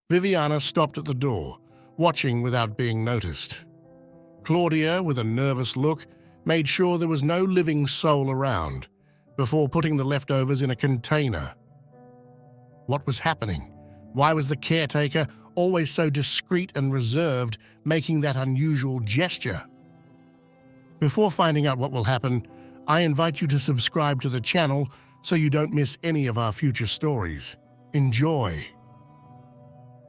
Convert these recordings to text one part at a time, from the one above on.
Viviana stopped at the door, watching without being noticed. Claudia, with a nervous look, made sure there was no living soul around, before putting the leftovers in a container. What was happening? Why was the caretaker, always so discreet and reserved, making that unusual gesture? Before finding out what will happen, I invite you to subscribe to the channel so you don't miss any of our future stories. Enjoy!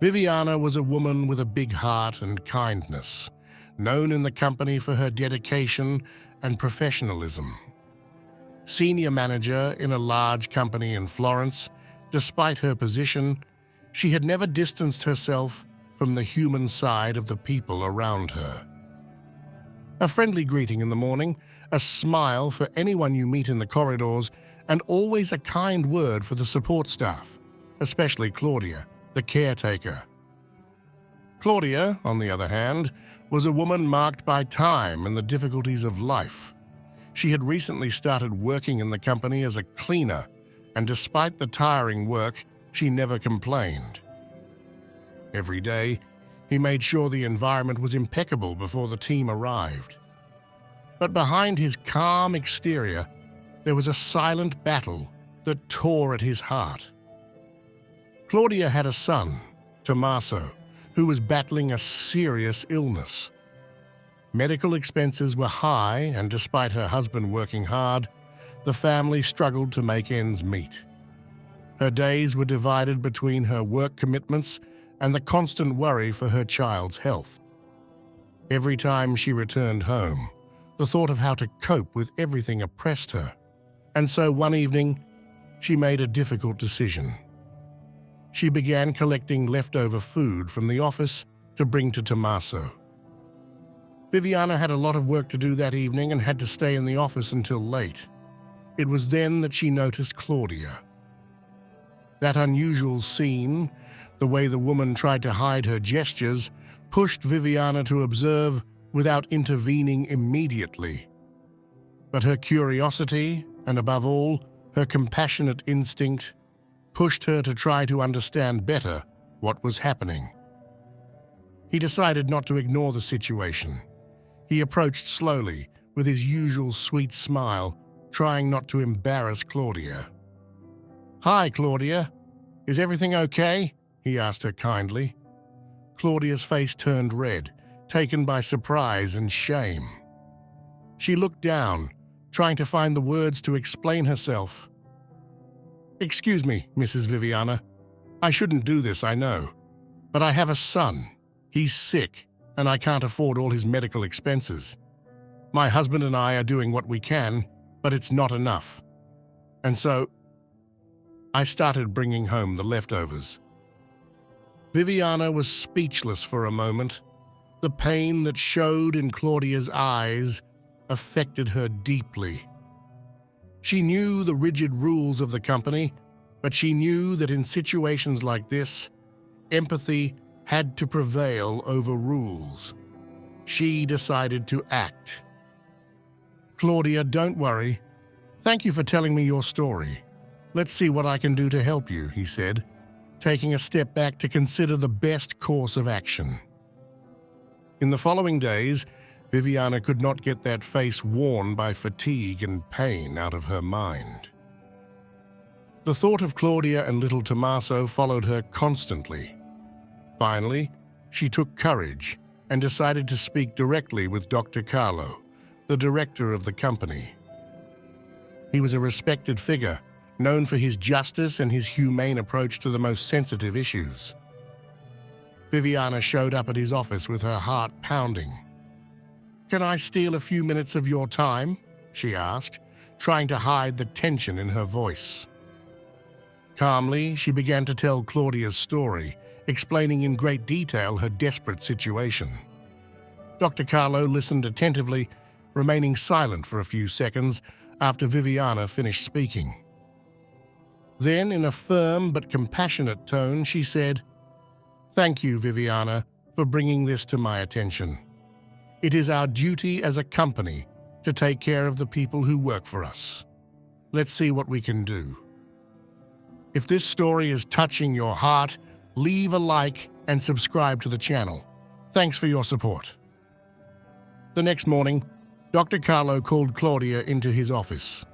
Viviana was a woman with a big heart and kindness, known in the company for her dedication and professionalism. Senior manager in a large company in Florence, despite her position, she had never distanced herself from the human side of the people around her. A friendly greeting in the morning, a smile for anyone you meet in the corridors, and always a kind word for the support staff, especially Claudia, the caretaker. Claudia, on the other hand, was a woman marked by time and the difficulties of life. She had recently started working in the company as a cleaner, and despite the tiring work, she never complained. Every day, he made sure the environment was impeccable before the team arrived. But behind his calm exterior, there was a silent battle that tore at his heart. Claudia had a son, Tommaso, who was battling a serious illness. Medical expenses were high, and despite her husband working hard, the family struggled to make ends meet. Her days were divided between her work commitments and the constant worry for her child's health. Every time she returned home, the thought of how to cope with everything oppressed her, and so one evening, she made a difficult decision. She began collecting leftover food from the office to bring to Tommaso. Viviana had a lot of work to do that evening and had to stay in the office until late. It was then that she noticed Claudia. That unusual scene, the way the woman tried to hide her gestures, pushed Viviana to observe without intervening immediately. But her curiosity, and above all, her compassionate instinct, pushed her to try to understand better what was happening. He decided not to ignore the situation. He approached slowly, with his usual sweet smile, trying not to embarrass Claudia. "Hi, Claudia. Is everything okay?" he asked her kindly. Claudia's face turned red, taken by surprise and shame. She looked down, trying to find the words to explain herself. "Excuse me, Mrs. Viviana. I shouldn't do this, I know. But I have a son. He's sick, and I can't afford all his medical expenses. My husband and I are doing what we can, but it's not enough. And so, I started bringing home the leftovers." Viviana was speechless for a moment. The pain that showed in Claudia's eyes affected her deeply. She knew the rigid rules of the company, but she knew that in situations like this, empathy had to prevail over rules. She decided to act. "Claudia, don't worry. Thank you for telling me your story. Let's see what I can do to help you," he said, taking a step back to consider the best course of action. In the following days, Viviana could not get that face worn by fatigue and pain out of her mind. The thought of Claudia and little Tommaso followed her constantly. Finally, she took courage and decided to speak directly with Dr. Carlo, the director of the company. He was a respected figure, known for his justice and his humane approach to the most sensitive issues. Viviana showed up at his office with her heart pounding. "Can I steal a few minutes of your time?" she asked, trying to hide the tension in her voice. Calmly, she began to tell Claudia's story, explaining in great detail her desperate situation. Dr. Carlo listened attentively, remaining silent for a few seconds after Viviana finished speaking. Then, in a firm but compassionate tone, she said, "Thank you, Viviana, for bringing this to my attention. It is our duty as a company to take care of the people who work for us. Let's see what we can do. If this story is touching your heart, leave a like and subscribe to the channel. Thanks for your support. The next morning, Dr. Carlo called Claudia into his office.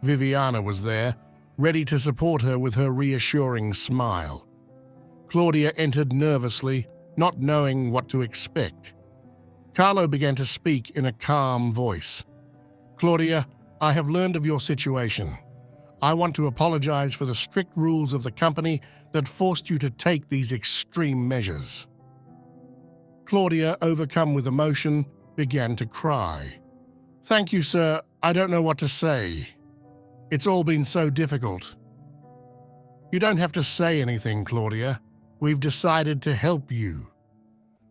Viviana was there, ready to support her with her reassuring smile. Claudia entered nervously, not knowing what to expect. Carlo began to speak in a calm voice. "Claudia, I have learned of your situation. I want to apologize for the strict rules of the company that forced you to take these extreme measures." Claudia, overcome with emotion, began to cry. "Thank you, sir. I don't know what to say. It's all been so difficult." "You don't have to say anything, Claudia. We've decided to help you.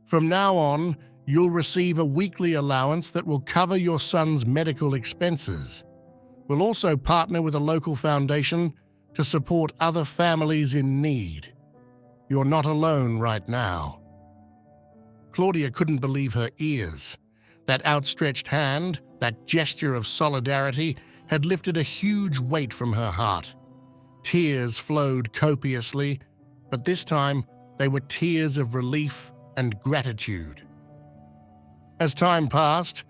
From now on, you'll receive a weekly allowance that will cover your son's medical expenses. We'll also partner with a local foundation to support other families in need. You're not alone right now." Claudia couldn't believe her ears. That outstretched hand, that gesture of solidarity, had lifted a huge weight from her heart. Tears flowed copiously, but this time they were tears of relief and gratitude. As time passed,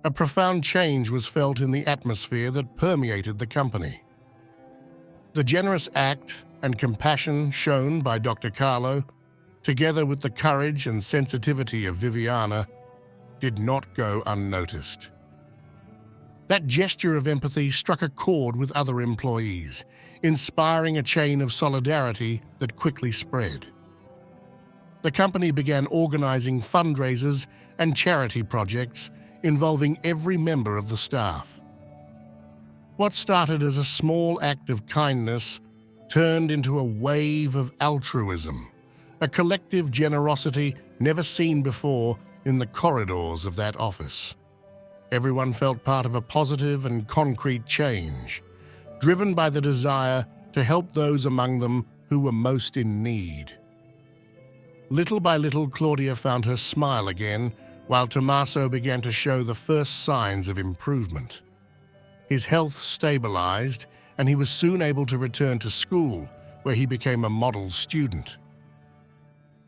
a profound change was felt in the atmosphere that permeated the company. The generous act and compassion shown by Dr. Carlo, together with the courage and sensitivity of Viviana, did not go unnoticed. That gesture of empathy struck a chord with other employees, inspiring a chain of solidarity that quickly spread. The company began organizing fundraisers and charity projects involving every member of the staff. What started as a small act of kindness turned into a wave of altruism, a collective generosity never seen before in the corridors of that office. Everyone felt part of a positive and concrete change, driven by the desire to help those among them who were most in need. Little by little, Claudia found her smile again, while Tommaso began to show the first signs of improvement. His health stabilized, and he was soon able to return to school, where he became a model student.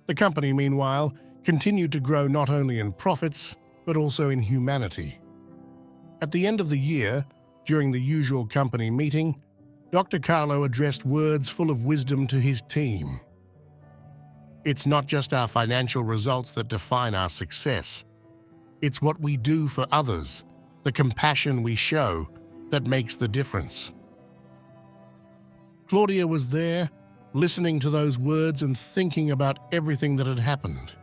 The company, meanwhile, continued to grow not only in profits, but also in humanity. At the end of the year, during the usual company meeting, Dr. Carlo addressed words full of wisdom to his team. "It's not just our financial results that define our success. It's what we do for others, the compassion we show, that makes the difference." Claudia was there, listening to those words and thinking about everything that had happened.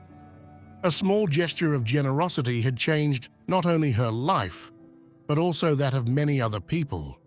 A small gesture of generosity had changed not only her life, but also that of many other people.